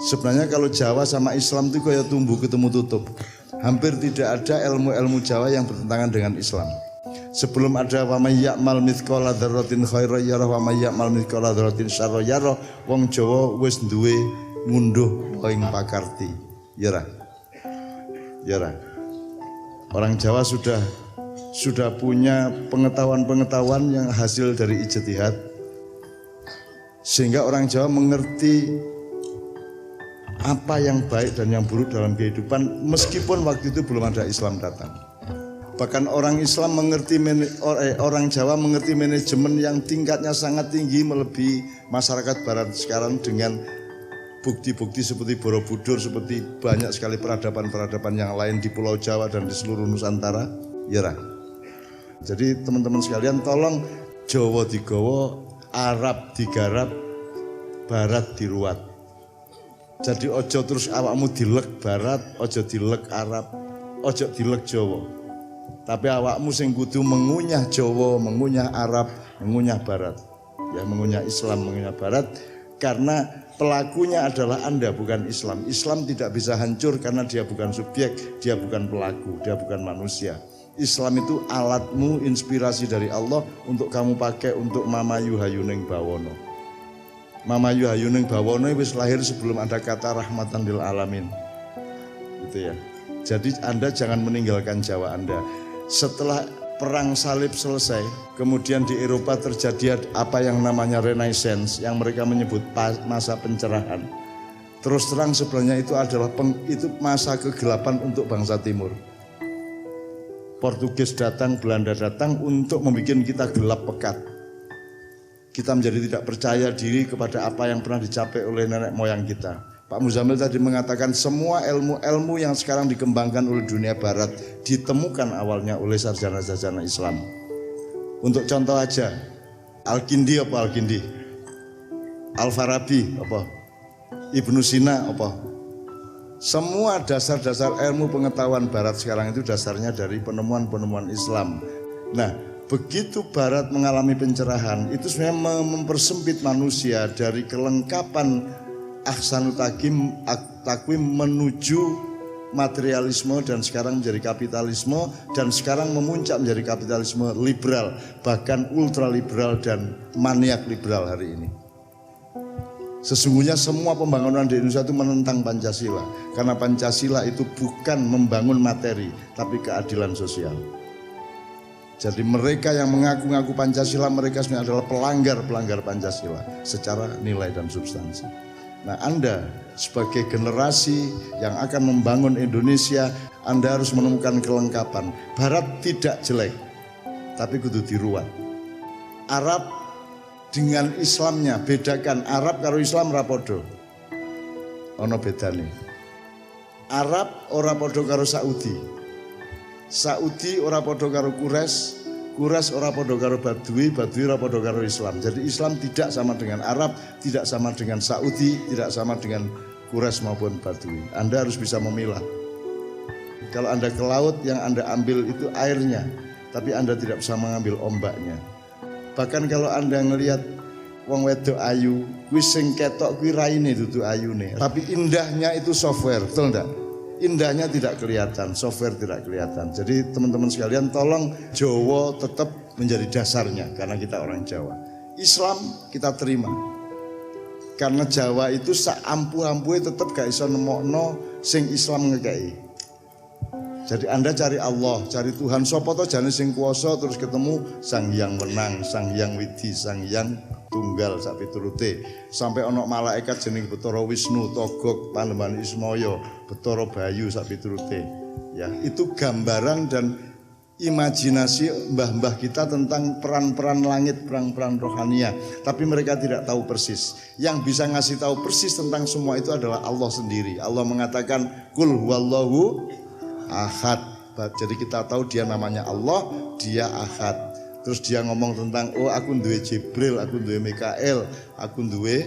Sebenarnya kalau Jawa sama Islam itu kayak tumbuh ketemu tutup. Hampir tidak ada ilmu-ilmu Jawa yang bertentangan dengan Islam. Sebelum ada wa may ya'mal mithqala dzarratin khairan yarah wa may ya'mal mithqala dzarratin syarran yarah, wong Jawa wis duwe ngunduh ing pakarti. Ya ra. Ya ra. Orang Jawa sudah punya pengetahuan-pengetahuan yang hasil dari ijtihad, sehingga orang Jawa mengerti apa yang baik dan yang buruk dalam kehidupan, meskipun waktu itu belum ada Islam datang. Bahkan orang Islam mengerti, orang Jawa mengerti manajemen yang tingkatnya sangat tinggi, melebihi masyarakat Barat sekarang dengan bukti-bukti seperti Borobudur, seperti banyak sekali peradaban-peradaban yang lain di Pulau Jawa dan di seluruh Nusantara. Ya. Jadi teman-teman sekalian, tolong Jawa digawa, Arab digarap, Barat diruat. Jadi ojo terus awakmu dilek Barat, ojo dilek Arab, ojo dilek Jawa. Tapi awakmu sing kudu mengunyah Jawa, mengunyah Arab, mengunyah Barat. Ya, mengunyah Islam, mengunyah Barat, karena pelakunya adalah Anda, bukan Islam. Islam tidak bisa hancur karena dia bukan subjek, dia bukan pelaku, dia bukan manusia. Islam itu alatmu, inspirasi dari Allah untuk kamu pakai untuk mamayu hayuning bawono. Mamayu hayuning bawono wis lahir sebelum ada kata rahmatan lil alamin. Gitu ya. Jadi Anda jangan meninggalkan Jawa Anda. Setelah perang salib selesai, kemudian di Eropa terjadi apa yang namanya Renaissance, yang mereka menyebut masa pencerahan. Terus terang sebenarnya itu adalah itu masa kegelapan untuk bangsa Timur. Portugis datang, Belanda datang untuk membuat kita gelap pekat. Kita menjadi tidak percaya diri kepada apa yang pernah dicapai oleh nenek moyang kita. Pak Muzamil tadi mengatakan semua ilmu-ilmu yang sekarang dikembangkan oleh dunia Barat ditemukan awalnya oleh sarjana-sarjana Islam. Untuk contoh aja, Al-Kindi apa Al-Kindi? Al-Farabi apa? Ibnu Sina apa? Semua dasar-dasar ilmu pengetahuan Barat sekarang itu dasarnya dari penemuan-penemuan Islam. Nah, begitu Barat mengalami pencerahan, itu sebenarnya mempersempit manusia dari kelengkapan ahsanut takwim menuju materialisme, dan sekarang menjadi kapitalisme, dan sekarang memuncak menjadi kapitalisme liberal, bahkan ultraliberal dan maniak liberal hari ini. Sesungguhnya semua pembangunan di Indonesia itu menentang Pancasila, karena Pancasila itu bukan membangun materi, tapi keadilan sosial. Jadi mereka yang mengaku-ngaku Pancasila, mereka sebenarnya adalah pelanggar Pancasila secara nilai dan substansi. Nah, Anda sebagai generasi yang akan membangun Indonesia, Anda harus menemukan kelengkapan. Barat tidak jelek, tapi kudu diruat. Arab dengan Islamnya, bedakan Arab karo Islam ra padha. Ana bedane. Arab ora padha karo Saudi. Saudi ora padha karo Quraisy ora padha karo Badui ora padha karo Islam. Jadi Islam tidak sama dengan Arab, tidak sama dengan Saudi, tidak sama dengan Quraisy maupun Badui. Anda harus bisa memilah. Kalau Anda ke laut, yang Anda ambil itu airnya, tapi Anda tidak bisa mengambil ombaknya. Bahkan kalau Anda ngelihat wong wedok ayu, kuwi sing ketok kuwi raine dudu ayune. Tapi indahnya itu software, betul enggak? Indahnya tidak kelihatan, software tidak kelihatan. Jadi teman-teman sekalian, tolong Jawa tetap menjadi dasarnya, karena kita orang Jawa. Islam kita terima, karena Jawa itu sak ampuh-ampuhe tetap gak iso nemokno sing Islam ngekei. Jadi Anda cari Allah, cari Tuhan, sapa to jane sing kuwasa, terus ketemu Sang Hyang Wenang, Sang Hyang Widi, Sang Hyang Tunggal sak piturute. Sampai ana malaikat jeneng Betara Wisnu, Togok, Panembahan Ismaya, Betara Bayu sak piturute. Ya, itu gambaran dan imajinasi mbah-mbah kita tentang peran-peran langit, peran-peran rohania. Tapi mereka tidak tahu persis. Yang bisa ngasih tahu persis tentang semua itu adalah Allah sendiri. Allah mengatakan Qul huwallahu ahad. Jadi kita tahu dia namanya Allah, dia ahad. Terus dia ngomong tentang, oh aku duwe Jibril, aku duwe Mikael, aku duwe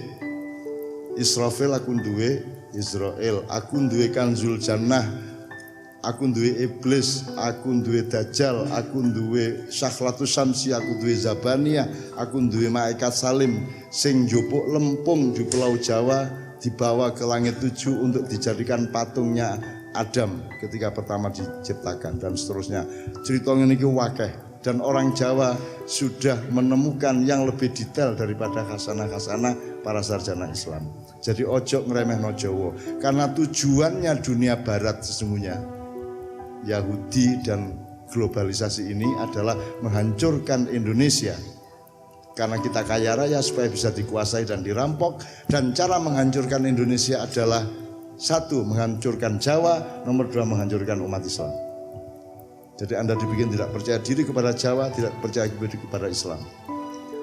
Israfil, aku duwe Israel, aku duwe Kanzul Jannah, aku duwe Iblis, aku duwe Dajjal, aku duwe Sakhlatus Syamsi, aku duwe Zabaniyah, aku duwe Malaikat Salim sing njupuk lempung di Pulau Jawa dibawa ke langit 7 untuk dijadikan patungnya Adam ketika pertama diciptakan dan seterusnya. Cerita ini wakeh dan orang Jawa sudah menemukan yang lebih detail daripada khasanah-khasanah para sarjana Islam. Jadi ojo ngremehno Jawa karena tujuannya dunia barat sesungguhnya Yahudi dan globalisasi ini adalah menghancurkan Indonesia. Karena kita kaya raya supaya bisa dikuasai dan dirampok. Dan cara menghancurkan Indonesia adalah satu, menghancurkan Jawa. Nomor dua, menghancurkan umat Islam. Jadi Anda dibikin tidak percaya diri kepada Jawa, tidak percaya diri kepada Islam.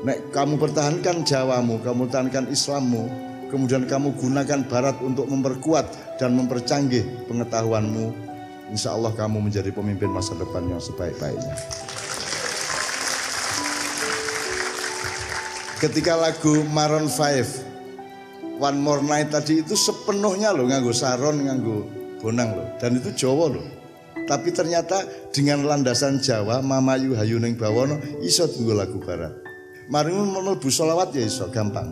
Nek kamu pertahankan Jawamu, kamu pertahankan Islammu, kemudian kamu gunakan Barat untuk memperkuat dan mempercanggih pengetahuanmu, insya Allah kamu menjadi pemimpin masa depan yang sebaik-baiknya. Ketika lagu Maroon 5 One More Night tadi itu sepenuhnya loh nganggo saron, nganggo bonang loh, dan itu Jawa loh. Tapi ternyata dengan landasan Jawa, Mamayu Hayuning Bawono iso tunggu lagu Barat. Mari mlebu selawat ya iso gampang.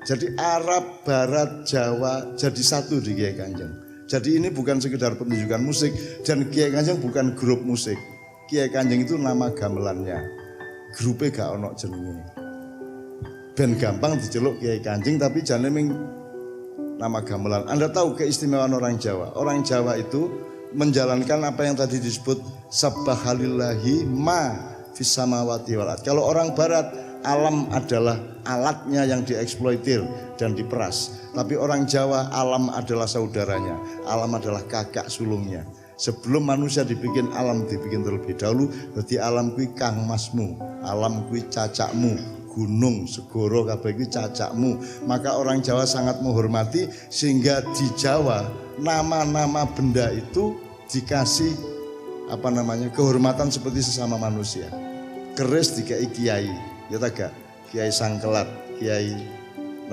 Jadi Arab, Barat, Jawa jadi satu di Kiai Kanjeng. Jadi ini bukan sekedar pertunjukan musik dan Kiai Kanjeng bukan grup musik. Kiai Kanjeng itu nama gamelannya. Grupnya gak ono jenenge. Ben gampang diceluk Kiai Kanjeng tapi jangan ming nama gamelan. Anda tahu keistimewaan orang Jawa. Orang Jawa itu menjalankan apa yang tadi disebut Sabbahalillahi ma fis samawati wal ard. Kalau orang Barat, alam adalah alatnya yang dieksploitir dan diperas. Tapi orang Jawa, alam adalah saudaranya. Alam adalah kakak sulungnya. Sebelum manusia dibikin, alam dibikin terlebih dahulu. Berarti alam kui kang masmu, alam kui cacakmu. Gunung, segoro, kabeh iki cacakmu. Maka orang Jawa sangat menghormati sehingga di Jawa nama-nama benda itu dikasih kehormatan seperti sesama manusia. Keris dikai kiai, ya tak? Kiai Sangkelat, Kiai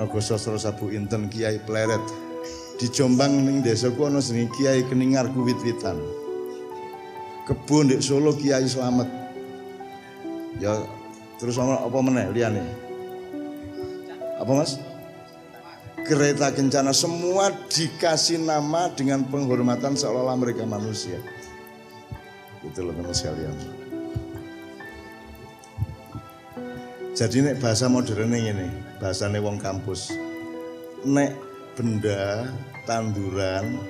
Nogososro Sabu Inten, Kiai Pleret. Di Jombang ning desaku ana jenenge Kiai Keningar Wit-witan. Kebon di Solo Kiai Slamet. Ya terus apa meneh liyane? Apa Mas? Kereta Kencana, semua dikasih nama dengan penghormatan seolah-olah mereka manusia. Itu loh teman sekalian. Jadi nek bahasa modern ini, bahasane wong kampus. Nek benda, tanduran,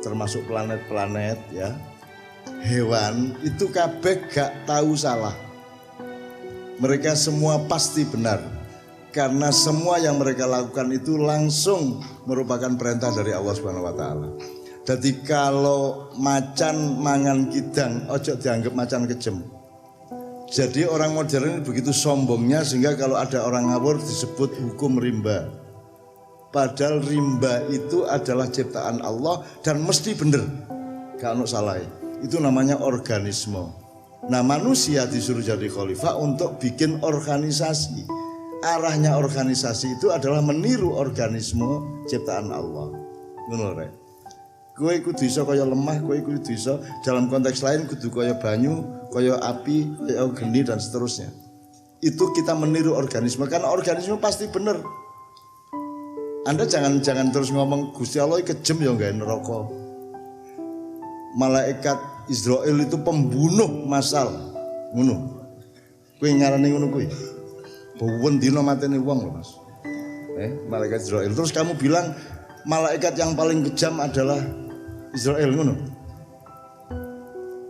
termasuk planet-planet ya, hewan itu kabeh gak tahu salah. Mereka semua pasti benar. Karena semua yang mereka lakukan itu langsung merupakan perintah dari Allah Subhanahu wa taala. Jadi kalau macan mangan kidang, ojo dianggap macan kejem. Jadi orang modern begitu sombongnya sehingga kalau ada orang ngawur disebut hukum rimba. Padahal rimba itu adalah ciptaan Allah dan mesti bener. Gak ono salah. Itu namanya organisme. Nah manusia disuruh jadi khalifah untuk bikin organisasi. Arahnya organisasi itu adalah meniru organisme ciptaan Allah. Ngono rek. Kowe kudu iso kaya lemah, kowe kudu iso dalam konteks lain kudu kaya banyu, kaya api, kaya geni dan seterusnya. Itu kita meniru organisme karena organisme pasti bener. Anda jangan terus ngomong Gusti Allah kejem ya enggak neraka. Malaikat Israel itu pembunuh massal. Ngono. Kowe ngarani ngono kuwi. Bawen dina mateni wong lho Mas. Malaikat Israel. Terus kamu bilang malaikat yang paling kejam adalah Israel ngono.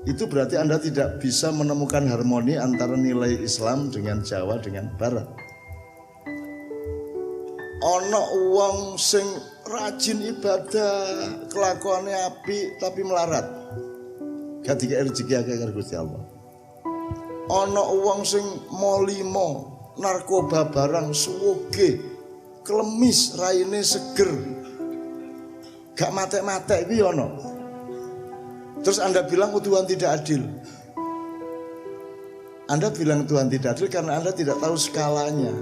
Itu berarti Anda tidak bisa menemukan harmoni antara nilai Islam dengan Jawa dengan Barat. Ana wong sing rajin ibadah, kelakuannya apik tapi melarat. Gak dikek rezeki akeh karo Gusti Allah. Ana wong sing molimo, narkoba barang suwoge, klemis, raine seger. Gak matek-matek iki ana. Terus Anda bilang Tuhan tidak adil. Anda bilang Tuhan tidak adil karena Anda tidak tahu skalanya.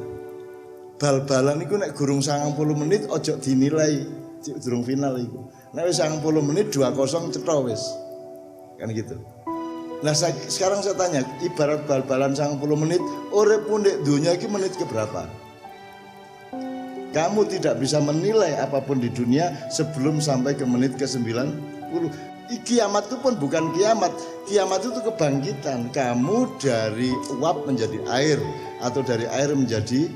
Bal-balan iku nek gurung 90 menit ojo dinilai durung final iku. Nek wis 90 menit 2-0 cetha wis. Kan gitu. Nah sekarang saya tanya, ibarat bal-balan 90 menit, urip ndek donya iki menit ke berapa? Kamu tidak bisa menilai apapun di dunia sebelum sampai ke menit ke-90. Kiamat itu pun bukan kiamat. Kiamat itu kebangkitan. Kamu dari uap menjadi air, atau dari air menjadi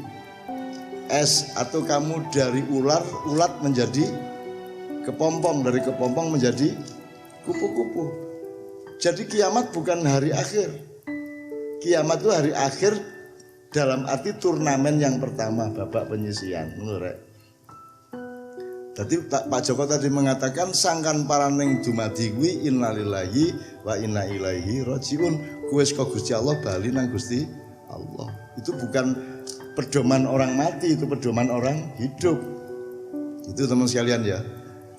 es, atau kamu dari ulat menjadi kepompong, dari kepompong menjadi kupu-kupu. Jadi kiamat bukan hari akhir. Kiamat itu hari akhir dalam arti turnamen yang pertama, babak penyisian. Menurut Tadi Pak Joko tadi mengatakan sangkan paraning dumadi kuwi innalillahi wa inna ilaihi rajiun. Kuwi saka Gusti Allah bali nang Gusti Allah. Itu bukan pedoman orang mati, itu pedoman orang hidup. Itu teman sekalian ya.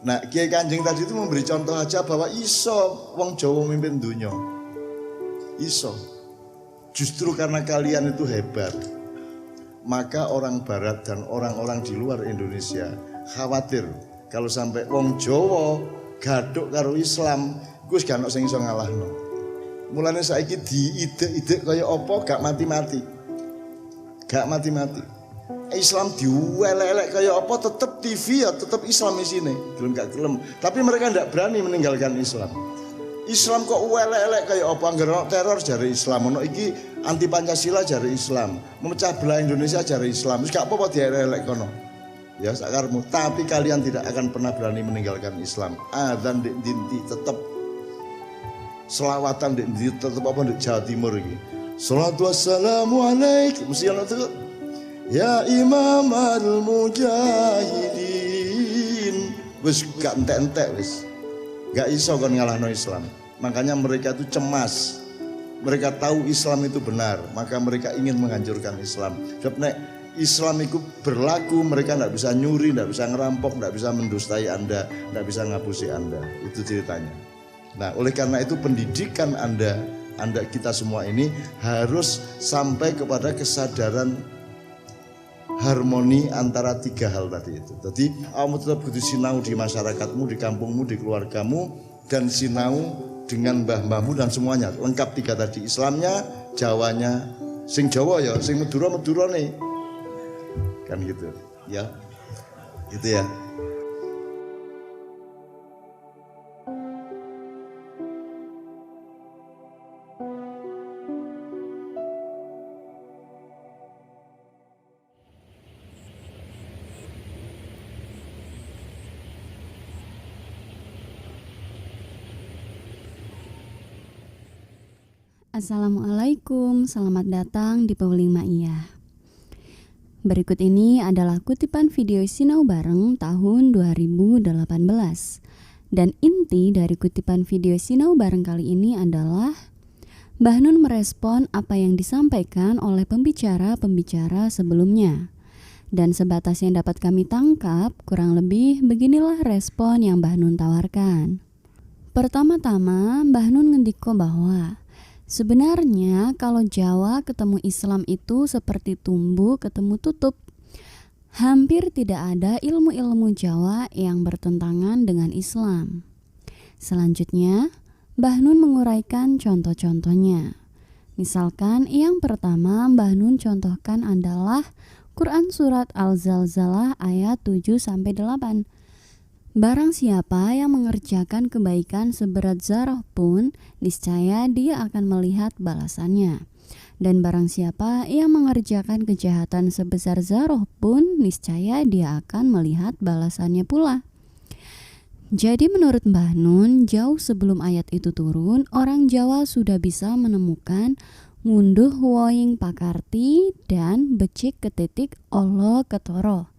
Nah, Kiai Kanjeng tadi itu memberi contoh aja bahwa iso wong Jawa mimpin dunya. Iso. Justru karena kalian itu hebat, maka orang barat dan orang-orang di luar Indonesia khawatir kalau sampai wong Jawa gaduk karo Islam, Gus gak ono sing iso ngalahno. Mulane saiki diide-ide kaya apa gak mati-mati. Gak mati-mati. Islam diuelek-elek kaya apa tetep TV ya tetep Islam isine, gelem gak gelem. Tapi mereka ndak berani meninggalkan Islam. Islam kok uelek-elek kaya apa, ngerok teror jare Islam, ono iki anti Pancasila jare Islam, memecah belah Indonesia jare Islam. Wis gak apa-apa dielek kono. Ya sakarmu, tapi kalian tidak akan pernah berani meninggalkan Islam. Adzan di dinti tetap, selawatan di dinti tetap apa di Jawa Timur iki. Shalatu wassalamu alaik, mesti ono tuh. Ya Imam al-Mujahidin. Wis gak entek-entek wis. Gak iso kon ngalahno Islam. Makanya mereka itu cemas. Mereka tahu Islam itu benar, maka mereka ingin menghancurkan Islam. Sebab nek Islam itu berlaku, mereka tidak bisa nyuri, tidak bisa ngerampok, tidak bisa mendustai Anda, tidak bisa ngapusi Anda. Itu ceritanya. Nah, oleh karena itu pendidikan Anda kita semua ini harus sampai kepada kesadaran harmoni antara tiga hal tadi itu. Jadi kamu tetap kudu sinau di masyarakatmu, di kampungmu, di keluargamu, dan sinau dengan mbah-mbahmu dan semuanya. Lengkap tiga tadi, Islamnya, Jawanya, sing Jawa ya, sing Madura nih. Kan gitu. Ya. Gitu ya. Assalamualaikum, selamat datang di Pauling Ma'iyah. Berikut ini adalah kutipan video Sinau Bareng tahun 2018. Dan inti dari kutipan video Sinau Bareng kali ini adalah Mbah Nun merespon apa yang disampaikan oleh pembicara-pembicara sebelumnya. Dan sebatas yang dapat kami tangkap, kurang lebih beginilah respon yang Mbah Nun tawarkan. Pertama-tama, Mbah Nun ngendiko bahwa sebenarnya kalau Jawa ketemu Islam itu seperti tumbuh ketemu tutup. Hampir tidak ada ilmu-ilmu Jawa yang bertentangan dengan Islam. Selanjutnya, Mbah Nun menguraikan contoh-contohnya. Misalkan yang pertama Mbah Nun contohkan adalah Quran Surat Al-Zalzalah ayat 7-8. Barang siapa yang mengerjakan kebaikan seberat zarah pun, niscaya dia akan melihat balasannya. Dan barang siapa yang mengerjakan kejahatan sebesar zarah pun, niscaya dia akan melihat balasannya pula. Jadi menurut Mbah Nun, jauh sebelum ayat itu turun, orang Jawa sudah bisa menemukan ngunduh woing pakarti dan becik ketitik Allah ketoro.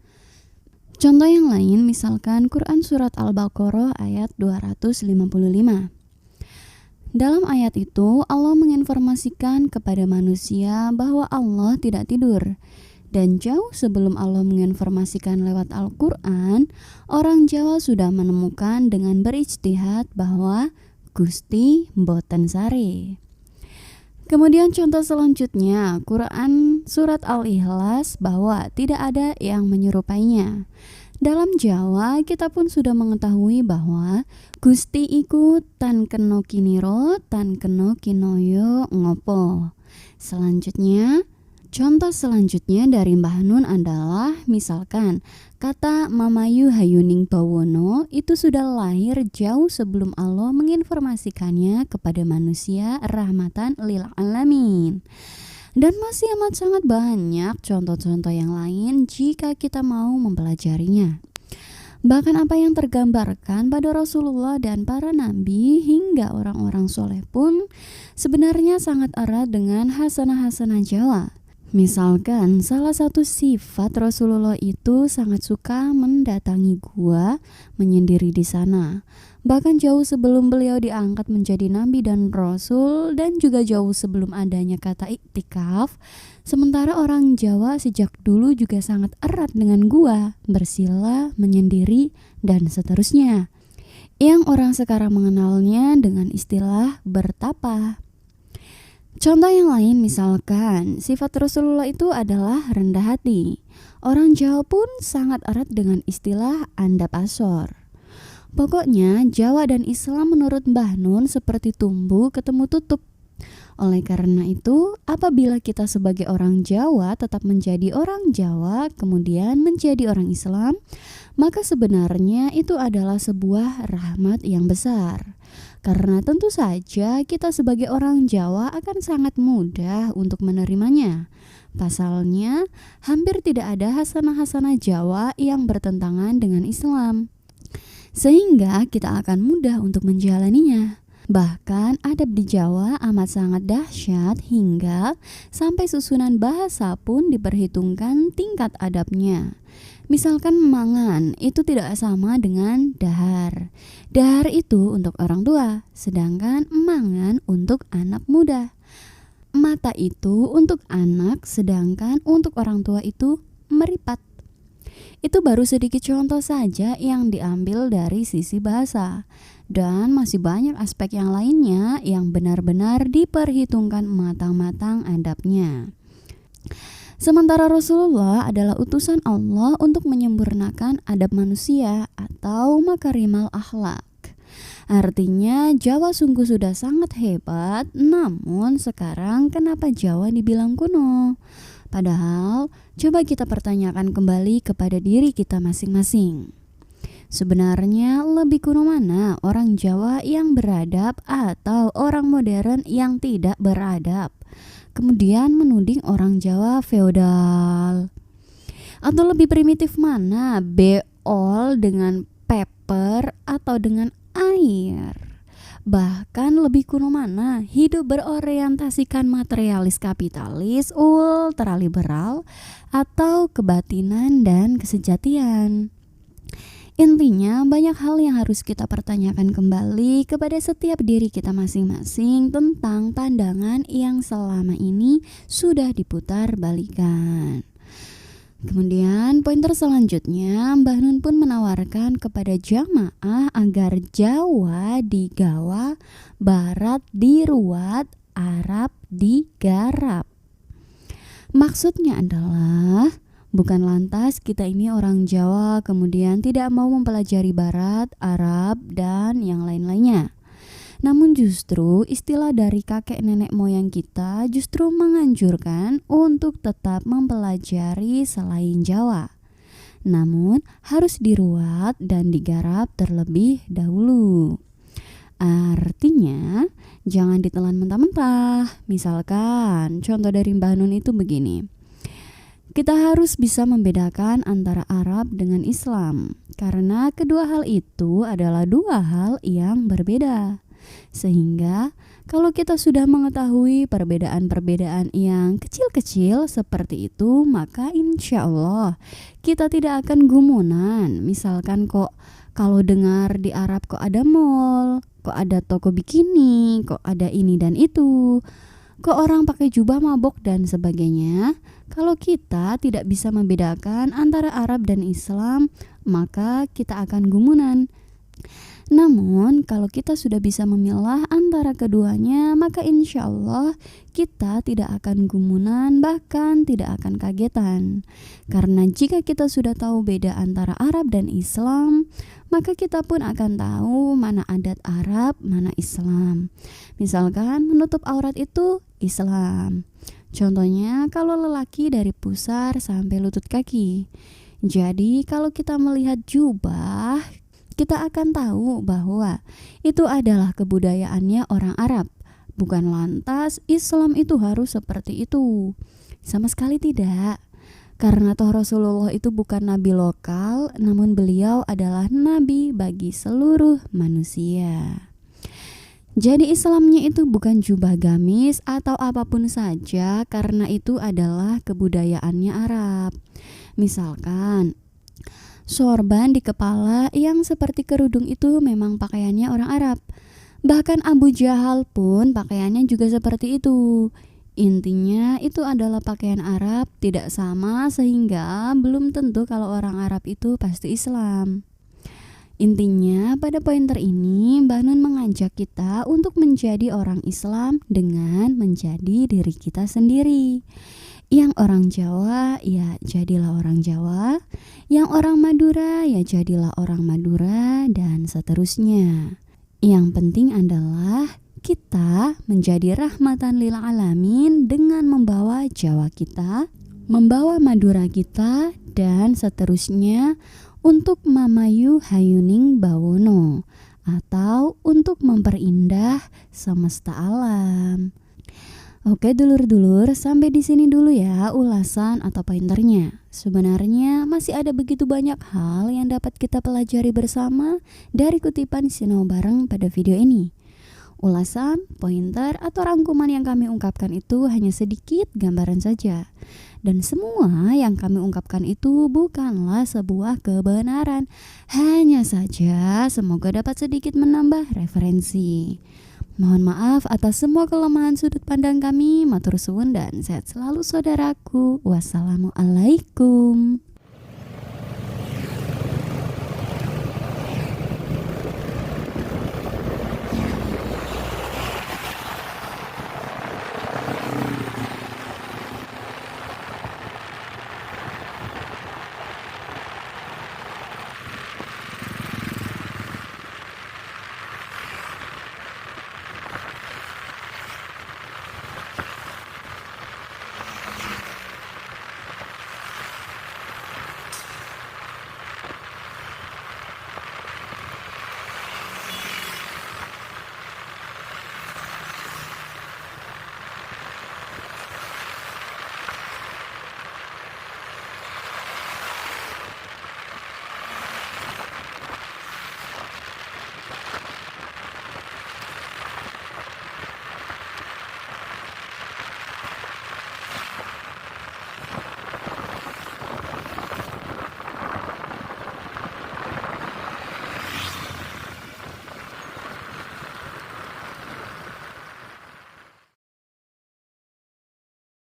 Contoh yang lain misalkan Quran Surat Al-Baqarah ayat 255. Dalam ayat itu Allah menginformasikan kepada manusia bahwa Allah tidak tidur. Dan jauh sebelum Allah menginformasikan lewat Al-Quran, orang Jawa sudah menemukan dengan berijtihad bahwa Gusti mboten sare. Kemudian contoh selanjutnya, Quran Surat Al-Ikhlas bahwa tidak ada yang menyerupainya. Dalam Jawa, kita pun sudah mengetahui bahwa Gusti iku tan keno kiniro, tan keno kinoyo ngopo. Selanjutnya, Contoh selanjutnya dari Mbah Nun adalah misalkan kata Mamayu Hayuning Bawono itu sudah lahir jauh sebelum Allah menginformasikannya kepada manusia rahmatan lil alamin. Dan masih amat sangat banyak contoh-contoh yang lain jika kita mau mempelajarinya. Bahkan apa yang tergambarkan pada Rasulullah dan para nabi hingga orang-orang soleh pun sebenarnya sangat erat dengan hasanah-hasanah Jawa. Misalkan salah satu sifat Rasulullah itu sangat suka mendatangi gua, menyendiri di sana. Bahkan jauh sebelum beliau diangkat menjadi nabi dan rasul, dan juga jauh sebelum adanya kata iktikaf. Sementara orang Jawa sejak dulu juga sangat erat dengan gua, bersila, menyendiri, dan seterusnya. Yang orang sekarang mengenalnya dengan istilah bertapa. Contoh yang lain misalkan sifat Rasulullah itu adalah rendah hati. Orang Jawa pun sangat erat dengan istilah andap asor. Pokoknya Jawa dan Islam menurut Mbah Nun seperti tumbuh ketemu tutup. Oleh karena itu, apabila kita sebagai orang Jawa tetap menjadi orang Jawa kemudian menjadi orang Islam, maka sebenarnya itu adalah sebuah rahmat yang besar. Karena tentu saja kita sebagai orang Jawa akan sangat mudah untuk menerimanya. Pasalnya, hampir tidak ada hasanah-hasanah Jawa yang bertentangan dengan Islam. Sehingga kita akan mudah untuk menjalaninya. Bahkan adab di Jawa amat sangat dahsyat hingga sampai susunan bahasa pun diperhitungkan tingkat adabnya. Misalkan mangan itu tidak sama dengan dahar. Dahar itu untuk orang tua, sedangkan mangan untuk anak muda. Mata itu untuk anak, sedangkan untuk orang tua itu meripat. Itu baru sedikit contoh saja yang diambil dari sisi bahasa. Dan masih banyak aspek yang lainnya yang benar-benar diperhitungkan matang-matang adabnya. Sementara Rasulullah adalah utusan Allah untuk menyempurnakan adab manusia atau makarimal akhlak. Artinya Jawa sungguh sudah sangat hebat, namun sekarang kenapa Jawa dibilang kuno? Padahal coba kita pertanyakan kembali kepada diri kita masing-masing. Sebenarnya lebih kuno mana orang Jawa yang beradab atau orang modern yang tidak beradab? Kemudian menuding orang Jawa feodal. Atau lebih primitif mana beol dengan pepper atau dengan air? Bahkan lebih kuno mana hidup berorientasikan materialis kapitalis, ultraliberal, atau kebatinan dan kesejatian? Intinya banyak hal yang harus kita pertanyakan kembali kepada setiap diri kita masing-masing tentang pandangan yang selama ini sudah diputar balikan. Kemudian pointer selanjutnya Mbah Nun pun menawarkan kepada jamaah agar Jawa digawa, Barat diruat, Arab digarap. Maksudnya adalah bukan lantas kita ini orang Jawa kemudian tidak mau mempelajari Barat, Arab, dan yang lain-lainnya. Namun justru istilah dari kakek nenek moyang kita justru menganjurkan untuk tetap mempelajari selain Jawa. Namun harus diruat dan digarap terlebih dahulu. Artinya jangan ditelan mentah-mentah. Misalkan contoh dari Mbah Nun itu begini. Kita harus bisa membedakan antara Arab dengan Islam, karena kedua hal itu adalah dua hal yang berbeda. Sehingga kalau kita sudah mengetahui perbedaan-perbedaan yang kecil-kecil seperti itu, maka insya Allah kita tidak akan gumunan. Misalkan kok kalau dengar di Arab kok ada mall, kok ada toko bikini, kok ada ini dan itu, kok orang pakai jubah mabok dan sebagainya. Kalau kita tidak bisa membedakan antara Arab dan Islam, maka kita akan gumunan. Namun kalau kita sudah bisa memilah antara keduanya, maka insya Allah kita tidak akan gumunan, bahkan tidak akan kagetan. Karena jika kita sudah tahu beda antara Arab dan Islam, maka kita pun akan tahu mana adat Arab, mana Islam. Misalkan menutup aurat itu Islam, Contohnya kalau lelaki dari pusar sampai lutut kaki. Jadi kalau kita melihat jubah, kita akan tahu bahwa itu adalah kebudayaannya orang Arab. Bukan lantas Islam itu harus seperti itu. Sama sekali tidak. Karena toh Rasulullah itu bukan nabi lokal, namun beliau adalah nabi bagi seluruh manusia. Jadi Islamnya itu bukan jubah gamis atau apapun saja, karena itu adalah kebudayaannya Arab. Misalkan sorban di kepala yang seperti kerudung itu memang pakaiannya orang Arab. Bahkan Abu Jahal pun pakaiannya juga seperti itu. Intinya itu adalah pakaian Arab, tidak sama, sehingga belum tentu kalau orang Arab itu pasti Islam. Intinya pada pointer ini Mbak Nun mengajak kita untuk menjadi orang Islam dengan menjadi diri kita sendiri. Yang orang Jawa ya jadilah orang Jawa, yang orang Madura ya jadilah orang Madura, dan seterusnya. Yang penting adalah kita menjadi rahmatan lil alamin dengan membawa Jawa kita, membawa Madura kita, dan seterusnya untuk mamayu hayuning bawono, atau untuk memperindah semesta alam. Oke dulur-dulur, sampai di sini dulu ya ulasan atau pointernya. Sebenarnya masih ada begitu banyak hal yang dapat kita pelajari bersama dari kutipan Sinau Bareng pada video ini. Ulasan, pointer, atau rangkuman yang kami ungkapkan itu hanya sedikit gambaran saja. Dan semua yang kami ungkapkan itu bukanlah sebuah kebenaran. Hanya saja semoga dapat sedikit menambah referensi. Mohon maaf atas semua kelemahan sudut pandang kami. Matur suwun dan sehat selalu saudaraku. Wassalamualaikum.